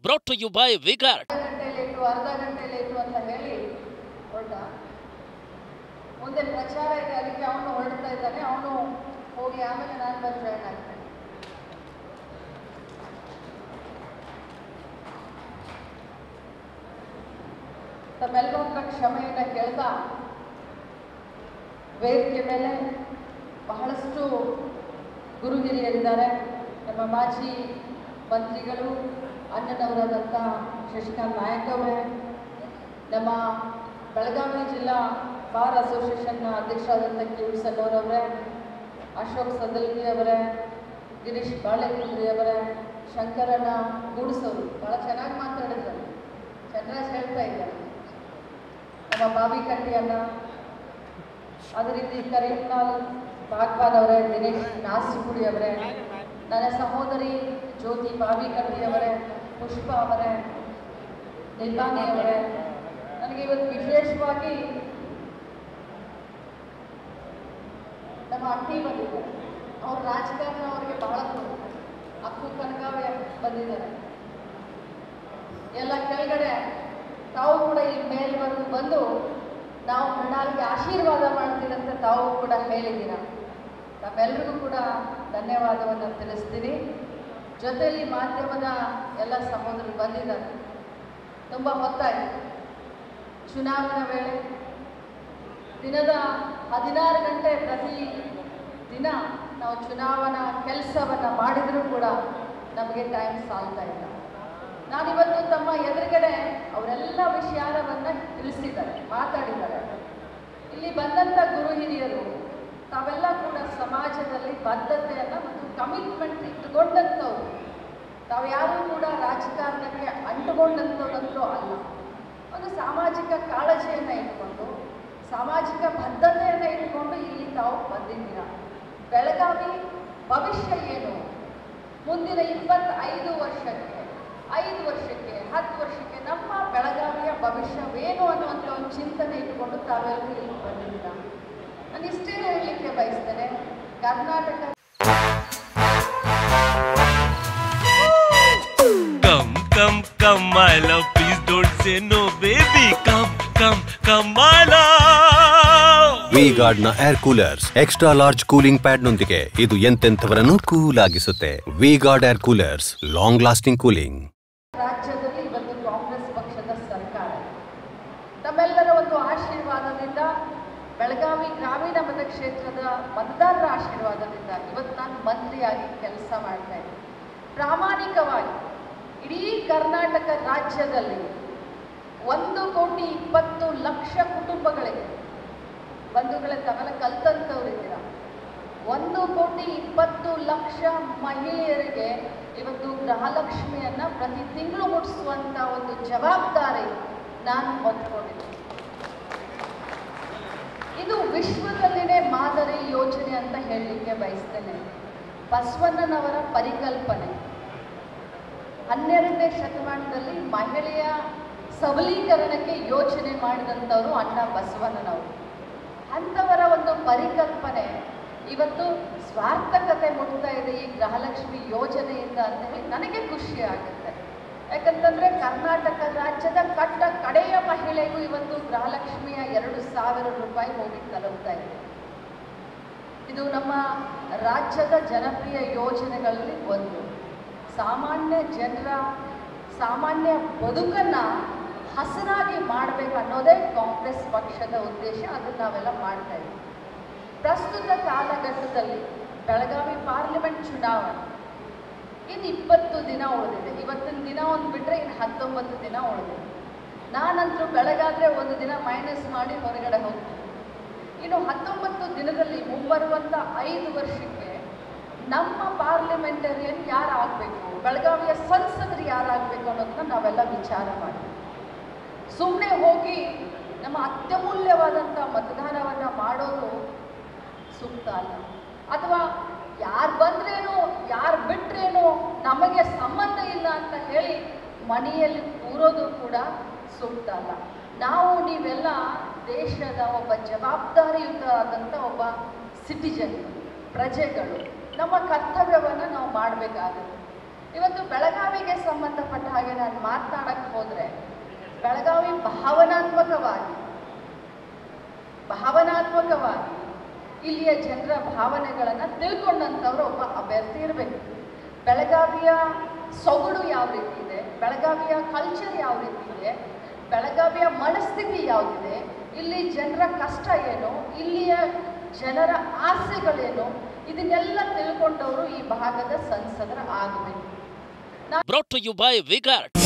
Brought to you by V-Guard. ಅರ್ಧ ಗಂಟೆಯಲ್ಲಿ ಅಂತ ಹೇಳಿ ಹೊರಟ ಮುಂದೆ ಪ್ರಚಾರ ಇದೆ, ಅದಕ್ಕೆ ಅವನು ಹೊರಡ್ತಾ ಇದ್ದಾನೆ. ಅವನು ಹೋಗಿ ಆಮೇಲೆ ನಾನು ಬಂದು ಜಾಯ್ನ್ ಆಗ್ತೇನೆ. ತಮ್ಮೆಲ್ಲರ ಕ್ಷಮೆಯನ್ನು ಕೇಳ್ತಾ, ವೇದಿಕೆ ಮೇಲೆ ಬಹಳಷ್ಟು ಗುರು ಹಿರಿಯರಿದ್ದಾರೆ. ನಮ್ಮ ಮಾಜಿ ಮಂತ್ರಿಗಳು ಅಣ್ಣನವರಾದಂಥ ಶಶಿಕಾಂತ್ ನಾಯಕ್ ಅವರೇ, ನಮ್ಮ ಬೆಳಗಾವಿ ಜಿಲ್ಲಾ ಬಾರ್ ಅಸೋಸಿಯೇಷನ್ನ ಅಧ್ಯಕ್ಷರಾದಂಥ ಕೆ.ವಿ. ಅವರೇ, ಅಶೋಕ್ ಸದಲ್ಗಿ ಅವರೇ, ಗಿರೀಶ್ ಬಾಳೆಗುಂದ್ರಿ ಅವರೇ, ಶಂಕರಣ್ಣ ಗೂಡ್ಸವರು ಭಾಳ ಚೆನ್ನಾಗಿ ಮಾತಾಡಿದ್ದಾರೆ, ಚಂದ್ರಾಜ್ ಹೇಳ್ತಾ ಇದ್ದಾರೆ, ನಮ್ಮ ಬಾವಿ ಕಟ್ಟಿಯನ್ನ, ಅದೇ ರೀತಿ ಕರೀಂಲಾಲ್ ಭಾಗ್ವಾದ್ ಅವರೇ, ದಿನೇಶ್ ನಾಸಿಪುಡಿ ಅವರೇ, ನನ್ನ ಸಹೋದರಿ ಜ್ಯೋತಿ ಬಾವಿಕಟ್ಟಿ ಅವರೇ, ಪುಷ್ಪ ಅವರೇ, ನಿಲ್ವಾನಿ ಅವರೇ. ನನಗೆ ಇವತ್ತು ವಿಶೇಷವಾಗಿ ನಮ್ಮ ಅಟ್ಟಿ ಬಂದಿದ್ದಾರೆ. ಅವ್ರ ರಾಜಕಾರಣ ಅವರಿಗೆ ಬಹಳ ಅಕ್ಕು ಕನಕಾವೇ ಬಂದಿದ್ದಾರೆ. ಎಲ್ಲ ಕೆಳಗಡೆ ತಾವು ಕೂಡ ಈ ಮೇಲ್ವರೆಗೂ ಬಂದು ನಾವು ಮೃಣಾಲ್ಗೆ ಆಶೀರ್ವಾದ ಮಾಡ್ತೀರಂತ ತಾವು ಕೂಡ ಹೇಳಿದ್ದೀರ. ತಾವೆಲ್ಲರಿಗೂ ಕೂಡ ಧನ್ಯವಾದವನ್ನು ತಿಳಿಸ್ತೀನಿ. ಜೊತೆಯಲ್ಲಿ ಮಾಧ್ಯಮದ ಎಲ್ಲ ಸಹೋದರರು ಬಂದಿದ್ದಾರೆ. ತುಂಬ ಹೊತ್ತಾಯಿತು. ಚುನಾವಣಾ ವೇಳೆ ದಿನದ 16 ಗಂಟೆ ಪ್ರತಿ ದಿನ ನಾವು ಚುನಾವಣಾ ಕೆಲಸವನ್ನು ಮಾಡಿದರೂ ಕೂಡ ನಮಗೆ ಟೈಮ್ ಸಾಲ್ತಾ ಇಲ್ಲ. ನಾನಿವತ್ತು ತಮ್ಮ ಎದುರುಗಡೆ ಅವರೆಲ್ಲ ವಿಷಯವನ್ನು ತಿಳಿಸಿದ್ದಾರೆ, ಮಾತಾಡಿದ್ದಾರೆ. ಇಲ್ಲಿ ಬಂದಂಥ ಗುರು ಹಿರಿಯರು ತಾವೆಲ್ಲ ಕೂಡ ಸಮಾಜದಲ್ಲಿ ಬದ್ಧತೆಯನ್ನು ಮತ್ತು ಕಮಿಟ್ಮೆಂಟ್ ಇಟ್ಟುಕೊಂಡಂಥವ್ರು. ತಾವು ಯಾರೂ ಕೂಡ ರಾಜಕಾರಣಕ್ಕೆ ಅಂಟುಕೊಂಡಂಥವ್ರಂತೂ ಅಲ್ಲ. ಒಂದು ಸಾಮಾಜಿಕ ಕಾಳಜಿಯನ್ನು ಇಟ್ಕೊಂಡು, ಸಾಮಾಜಿಕ ಬದ್ಧತೆಯನ್ನು ಇಟ್ಕೊಂಡು ಇಲ್ಲಿ ತಾವು ಬಂದಿದ್ದೀರ. ಬೆಳಗಾವಿ ಭವಿಷ್ಯ ಏನು, ಮುಂದಿನ 25 ವರ್ಷಕ್ಕೆ, 5 ವರ್ಷಕ್ಕೆ, 10 ವರ್ಷಕ್ಕೆ ನಮ್ಮ ಬೆಳಗಾವಿಯ ಭವಿಷ್ಯವೇನು ಅನ್ನುವಂಥ ಒಂದು ಚಿಂತನೆ ಇಟ್ಕೊಂಡು ತಾವೆಲ್ಲರೂ ಇಲ್ಲಿ ಬಂದಿದ್ದೀರ. ನಾನು ಇಷ್ಟೇ ಹೇಳಲಿಕ್ಕೆ ಬಯಸ್ತೇನೆ, Karnataka Come, my love, please don't say no, baby. Come, my love. V-Guard ನ air coolers extra large cooling pad ನೊಂದಿಗೆ ಇದು ಎಂತೆಂಥವರನ್ನು ಕೂಲ್ ಆಗಿಸುತ್ತೆ. V-Guard air coolers, long lasting cooling. ರಾಜ್ಯದಲ್ಲಿ ಇವತ್ತು ಕಾಂಗ್ರೆಸ್ ಪಕ್ಷದ ಸರ್ಕಾರ, ತಮ್ಮೆಲ್ಲರ ಒಂದು ಆಶೀರ್ವಾದದಿಂದ, ಬೆಳಗಾವಿ ಗ್ರಾಮೀಣ ಮತಕ್ಷೇತ್ರದ ಮತದಾರರ ಆಶೀರ್ವಾದದಿಂದ ಇವತ್ತು ನಾನು ಮಂತ್ರಿಯಾಗಿ ಕೆಲಸ ಮಾಡ್ತಾ ಇದ್ದೀನಿ. ಪ್ರಾಮಾಣಿಕವಾಗಿ ಇಡೀ ಕರ್ನಾಟಕ ರಾಜ್ಯದಲ್ಲಿ 1,20,00,000 ಕುಟುಂಬಗಳಿವೆ. ಬಂಧುಗಳೇ, ತಾವೆಲ್ಲ ಕಲ್ತಂಥವ್ರಿದ್ದೀರ. 1,20,00,000 ಮಹಿಳೆಯರಿಗೆ ಇವತ್ತು ಗೃಹಲಕ್ಷ್ಮಿಯನ್ನು ಪ್ರತಿ ತಿಂಗಳು ಮುಟ್ಟಿಸುವಂಥ ಒಂದು ಜವಾಬ್ದಾರಿ ನಾನು ಹೊತ್ಕೊಂಡಿದ್ದೀನಿ. ಇದು ವಿಶ್ವದಲ್ಲಿನೇ ಮಾದರಿ ಯೋಜನೆ ಅಂತ ಹೇಳಲಿಕ್ಕೆ ಬಯಸ್ತೇನೆ. ಬಸವಣ್ಣನವರ ಪರಿಕಲ್ಪನೆ 12ನೇ ಶತಮಾನದಲ್ಲಿ ಮಹಿಳೆಯ ಸಬಲೀಕರಣಕ್ಕೆ ಯೋಚನೆ ಮಾಡಿದಂಥವರು ಅಣ್ಣ ಬಸವಣ್ಣನವರು. ಅಂಥವರ ಒಂದು ಪರಿಕಲ್ಪನೆ ಇವತ್ತು ಸ್ವಾರ್ಥಕತೆ ಮುಟ್ತಾ ಇದೆ ಈ ಗೃಹಲಕ್ಷ್ಮಿ ಯೋಜನೆಯಿಂದ ಅಂತ ಹೇಳಿ ನನಗೆ ಖುಷಿ ಆಗುತ್ತೆ. ಯಾಕಂತಂದರೆ ಕರ್ನಾಟಕ ರಾಜ್ಯದ ಕಡೆಯ ಮಹಿಳೆಗೂ ಇವತ್ತು ಗೃಹಲಕ್ಷ್ಮಿಯ 2,000 ರೂಪಾಯಿ ಹೋಗಿ ತಲುಪ್ತಾ ಇದೆ. ಇದು ನಮ್ಮ ರಾಜ್ಯದ ಜನಪ್ರಿಯ ಯೋಜನೆಗಳಲ್ಲಿ ಒಂದು. ಸಾಮಾನ್ಯ ಜನರ ಸಾಮಾನ್ಯ ಬದುಕನ್ನು ಹಸನಾಗಿ ಮಾಡಬೇಕು ಅನ್ನೋದೇ ಕಾಂಗ್ರೆಸ್ ಪಕ್ಷದ ಉದ್ದೇಶ. ಅದನ್ನು ನಾವೆಲ್ಲ ಮಾಡ್ತಾ ಇದ್ದೀವಿ. ಪ್ರಸ್ತುತ ಕಾಲಘಟ್ಟದಲ್ಲಿ ಬೆಳಗಾವಿ ಪಾರ್ಲಿಮೆಂಟ್ ಚುನಾವಣೆ ಇನ್ನು 20 ದಿನ ಉಳಿದಿದೆ. ಇವತ್ತಿನ ದಿನ ಒಂದು ಬಿಟ್ಟರೆ ಇನ್ನು 19 ದಿನ ಉಳಿದಿದೆ. ನಾನಂತರೂ ಬೆಳಗಾದರೆ ಒಂದು ದಿನ ಮೈನಸ್ ಮಾಡಿ ಹೊರಗಡೆ ಹೋಗ್ತೀನಿ. ಇನ್ನು 19 ದಿನದಲ್ಲಿ ಮುಂಬರುವಂಥ 5 ವರ್ಷಕ್ಕೆ ನಮ್ಮ ಪಾರ್ಲಿಮೆಂಟರಿಯನ್ ಯಾರು ಆಗಬೇಕು, ಬೆಳಗಾವಿಯ ಸಂಸದರು ಯಾರಾಗಬೇಕು ಅನ್ನೋದನ್ನ ನಾವೆಲ್ಲ ವಿಚಾರ ಮಾಡ್ತೀವಿ. ಸುಮ್ಮನೆ ಹೋಗಿ ನಮ್ಮ ಅತ್ಯಮೂಲ್ಯವಾದಂಥ ಮತದಾನವನ್ನು ಮಾಡೋದು ಸೂಕ್ತ ಅಲ್ಲ. ಅಥವಾ ಯಾರು ಬಂದ್ರೇನು ಯಾರು ಬಿಟ್ರೇನು ನಮಗೆ ಸಂಬಂಧ ಇಲ್ಲ ಅಂತ ಹೇಳಿ ಮನೆಯಲ್ಲಿ ಕೂರೋದು ಕೂಡ ಸೂಕ್ತ ಅಲ್ಲ. ನಾವು ನೀವೆಲ್ಲ ದೇಶದ ಒಬ್ಬ ಜವಾಬ್ದಾರಿಯುತ ಆದಂಥ ಒಬ್ಬ ಸಿಟಿಜನ್, ಪ್ರಜೆಗಳು. ನಮ್ಮ ಕರ್ತವ್ಯವನ್ನು ನಾವು ಮಾಡಬೇಕಾಗುತ್ತೆ. ಇವತ್ತು ಬೆಳಗಾವಿಗೆ ಸಂಬಂಧಪಟ್ಟ ಹಾಗೆ ನಾನು ಬೆಳಗಾವಿ ಭಾವನಾತ್ಮಕವಾಗಿ ಇಲ್ಲಿಯ ಜನರ ಭಾವನೆಗಳನ್ನು ತಿಳ್ಕೊಂಡಂಥವ್ರು ಒಬ್ಬ ಅಭ್ಯರ್ಥಿ ಇರಬೇಕು. ಬೆಳಗಾವಿಯ ಸೊಗಡು ಯಾವ ರೀತಿ ಇದೆ, ಬೆಳಗಾವಿಯ ಕಲ್ಚರ್ ಯಾವ ರೀತಿ ಇದೆ, ಬೆಳಗಾವಿಯ ಮನಸ್ಥಿತಿ ಯಾವುದಿದೆ, ಇಲ್ಲಿ ಜನರ ಕಷ್ಟ ಏನು, ಇಲ್ಲಿಯ ಜನರ ಆಸೆಗಳೇನು, ಇದನ್ನೆಲ್ಲ ತಿಳ್ಕೊಂಡವರು ಈ ಭಾಗದ ಸಂಸದರ ಆಗಬೇಕು. Brought to you by Vigard.